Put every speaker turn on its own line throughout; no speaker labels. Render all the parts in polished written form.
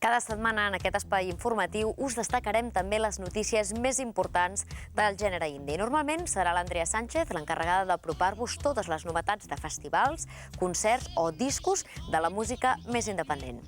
Cada setmana en aquest espai informatiu us destacarem també les notícies més importants del gènere indie. Normalment serà l'Andrea Sánchez l'encarregada d'apropar-vos totes les novetats de festivals, concerts o discos de la música més independent.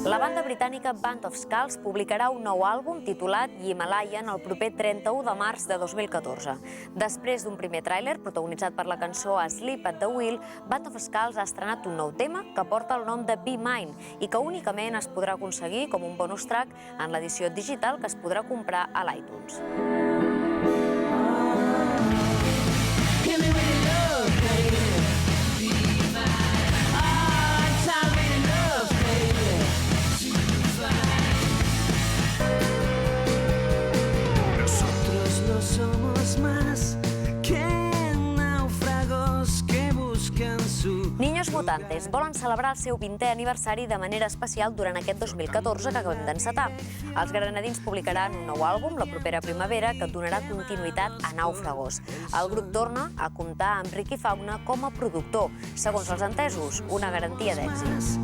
La banda britànica Band of Skulls publicarà un nou àlbum titulat Himalayan el proper 31 de març de 2014. Després d'un primer tràiler protagonitzat per la cançó Sleep at the Wheel, Band of Skulls ha estrenat un nou tema que porta el nom de Be Mine i que únicament es podrà aconseguir com un bonus track en l'edició digital que es podrà comprar a l'iTunes. Niños Mutantes volen celebrar el seu 20è aniversari de manera especial durant aquest 2014 que acabem d'encetar. Els granadins publicaran un nou àlbum la propera primavera que donarà continuïtat a Nàufragos. El grup torna a comptar amb Ricky Fauna com a productor. Segons els entesos, una garantia d'èxit.